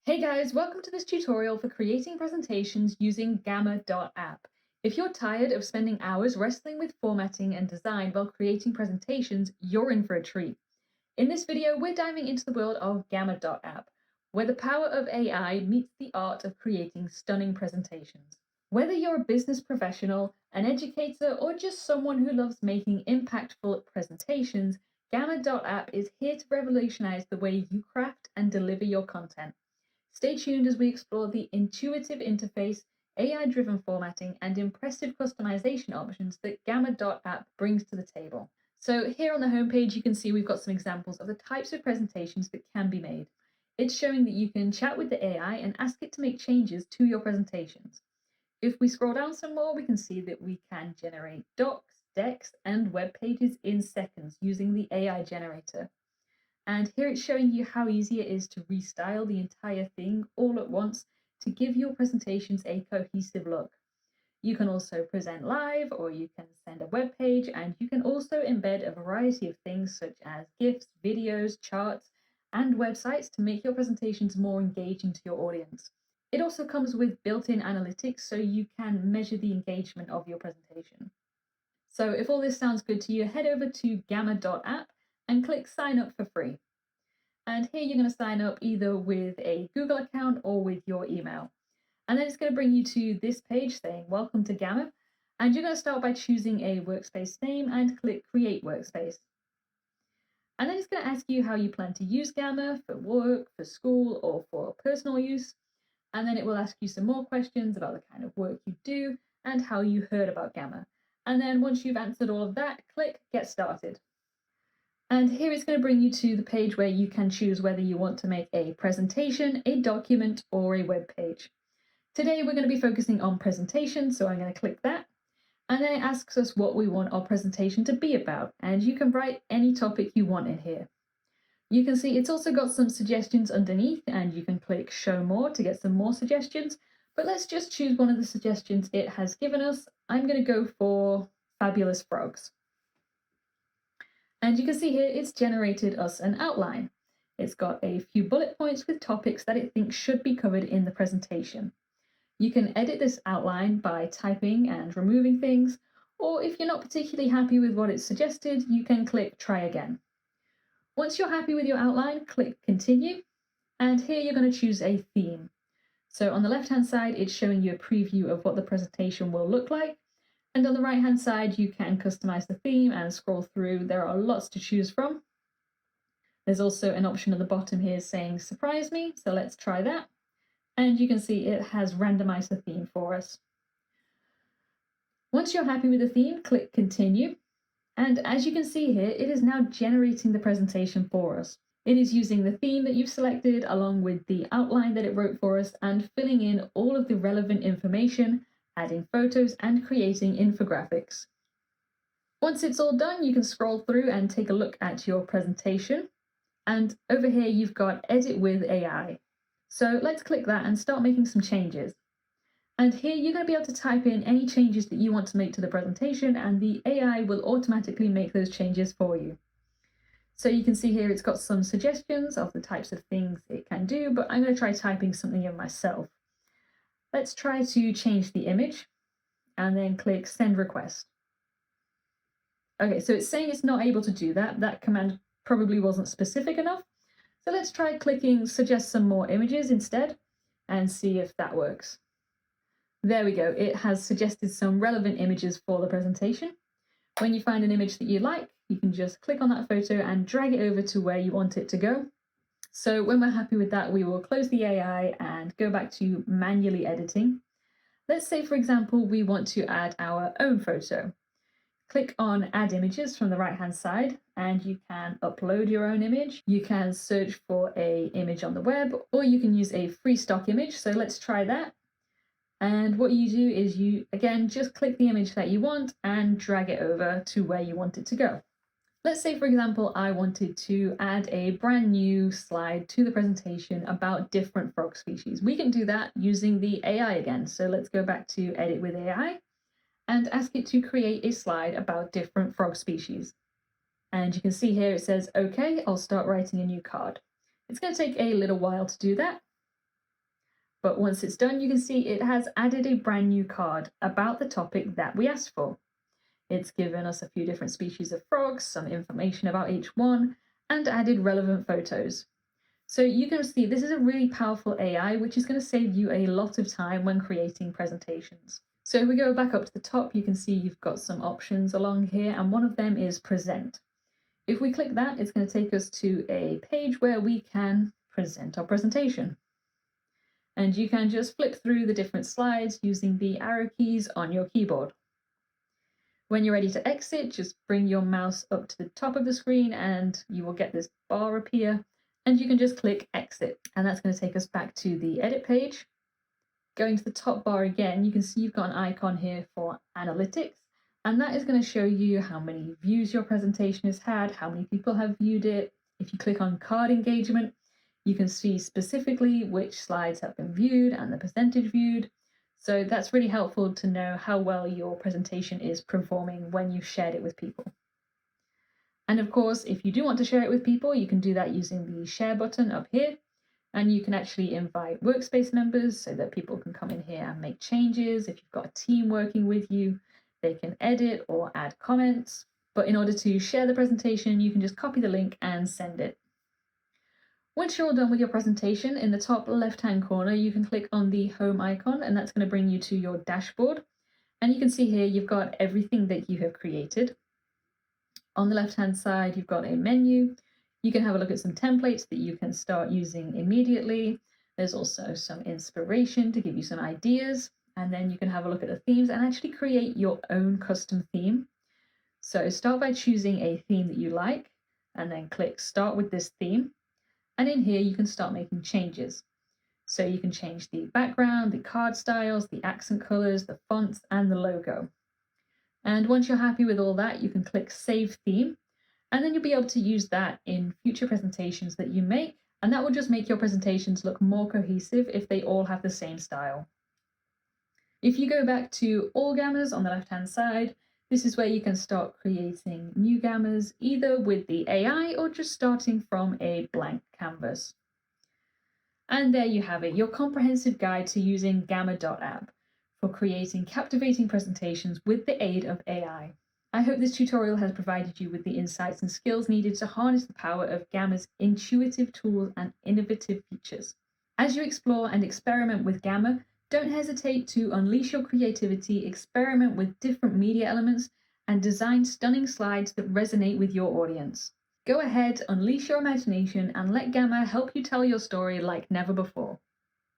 Hey guys, welcome to this tutorial for creating presentations using gamma.app. If you're tired of spending hours wrestling with formatting and design while creating presentations, you're in for a treat. In this video, we're diving into the world of gamma.app, where the power of AI meets the art of creating stunning presentations. Whether you're a business professional, an educator, or just someone who loves making impactful presentations, gamma.app is here to revolutionize the way you craft and deliver your content. Stay tuned as we explore the intuitive interface, AI-driven formatting, and impressive customization options that gamma.app brings to the table. So here on the homepage, you can see we've got some examples of the types of presentations that can be made. It's showing that you can chat with the AI and ask it to make changes to your presentations. If we scroll down some more, we can see that we can generate docs, decks, and web pages in seconds using the AI generator. And here it's showing you how easy it is to restyle the entire thing all at once to give your presentations a cohesive look. You can also present live, or you can send a web page, and you can also embed a variety of things such as GIFs, videos, charts, and websites to make your presentations more engaging to your audience. It also comes with built-in analytics so you can measure the engagement of your presentation. So if all this sounds good to you, head over to gamma.app and click sign up for free. And here you're going to sign up either with a Google account or with your email. And then it's going to bring you to this page saying, welcome to Gamma. And you're going to start by choosing a workspace name and click create workspace. And then it's going to ask you how you plan to use Gamma for work, for school, or for personal use. And then it will ask you some more questions about the kind of work you do and how you heard about Gamma. And then once you've answered all of that, click get started. And here it's going to bring you to the page where you can choose whether you want to make a presentation, a document, or a web page. Today we're going to be focusing on presentation, so I'm going to click that. And then it asks us what we want our presentation to be about, and you can write any topic you want in here. You can see it's also got some suggestions underneath, and you can click show more to get some more suggestions. But let's just choose one of the suggestions it has given us. I'm going to go for fabulous frogs. And you can see here it's generated us an outline. It's got a few bullet points with topics that it thinks should be covered in the presentation. You can edit this outline by typing and removing things, or if you're not particularly happy with what it's suggested, you can click try again. Once you're happy with your outline, click continue, and here you're going to choose a theme. So on the left-hand side, it's showing you a preview of what the presentation will look like. And on the right-hand side, you can customize the theme and scroll through. There are lots to choose from. There's also an option at the bottom here saying surprise me, so let's try that. And you can see it has randomized the theme for us. Once you're happy with the theme, click continue. And as you can see here, it is now generating the presentation for us. It is using the theme that you've selected along with the outline that it wrote for us and filling in all of the relevant information, adding photos and creating infographics. Once it's all done, you can scroll through and take a look at your presentation. And over here, you've got Edit with AI. So let's click that and start making some changes. And here you're going to be able to type in any changes that you want to make to the presentation, and the AI will automatically make those changes for you. So you can see here it's got some suggestions of the types of things it can do, but I'm going to try typing something in myself. Let's try to change the image and then click send request. Okay, so it's saying it's not able to do that. That command probably wasn't specific enough. So let's try clicking suggest some more images instead and see if that works. There we go. It has suggested some relevant images for the presentation. When you find an image that you like, you can just click on that photo and drag it over to where you want it to go. So when we're happy with that, we will close the AI and go back to manually editing. Let's say, for example, we want to add our own photo. Click on Add Images from the right-hand side, and you can upload your own image. You can search for an image on the web, or you can use a free stock image. So let's try that. And what you do is you, again, just click the image that you want and drag it over to where you want it to go. Let's say, for example, I wanted to add a brand new slide to the presentation about different frog species. We can do that using the AI again. So let's go back to Edit with AI and ask it to create a slide about different frog species. And you can see here it says, okay, I'll start writing a new card. It's going to take a little while to do that. But once it's done, you can see it has added a brand new card about the topic that we asked for. It's given us a few different species of frogs, some information about each one, and added relevant photos. So you can see this is a really powerful AI, which is going to save you a lot of time when creating presentations. So if we go back up to the top, you can see you've got some options along here, and one of them is present. If we click that, it's going to take us to a page where we can present our presentation. And you can just flip through the different slides using the arrow keys on your keyboard. When you're ready to exit, just bring your mouse up to the top of the screen and you will get this bar appear, and you can just click exit. And that's going to take us back to the edit page. Going to the top bar again, you can see you've got an icon here for analytics, and that is going to show you how many views your presentation has had, how many people have viewed it. If you click on card engagement, you can see specifically which slides have been viewed and the percentage viewed. So that's really helpful to know how well your presentation is performing when you've shared it with people. And of course, if you do want to share it with people, you can do that using the share button up here. And you can actually invite workspace members so that people can come in here and make changes. If you've got a team working with you, they can edit or add comments. But in order to share the presentation, you can just copy the link and send it. Once you're all done with your presentation, in the top left-hand corner, you can click on the home icon, and that's going to bring you to your dashboard. And you can see here you've got everything that you have created. On the left-hand side, you've got a menu. You can have a look at some templates that you can start using immediately. There's also some inspiration to give you some ideas. And then you can have a look at the themes and actually create your own custom theme. So start by choosing a theme that you like, and then click Start with this theme. And in here, you can start making changes. So you can change the background, the card styles, the accent colors, the fonts, and the logo. And once you're happy with all that, you can click Save Theme. And then you'll be able to use that in future presentations that you make, and that will just make your presentations look more cohesive if they all have the same style. If you go back to all gammas on the left-hand side, this is where you can start creating new gammas, either with the AI or just starting from a blank canvas. And there you have it, your comprehensive guide to using gamma.app for creating captivating presentations with the aid of AI. I hope this tutorial has provided you with the insights and skills needed to harness the power of Gamma's intuitive tools and innovative features. As you explore and experiment with Gamma, don't hesitate to unleash your creativity, experiment with different media elements, and design stunning slides that resonate with your audience. Go ahead, unleash your imagination, and let Gamma help you tell your story like never before.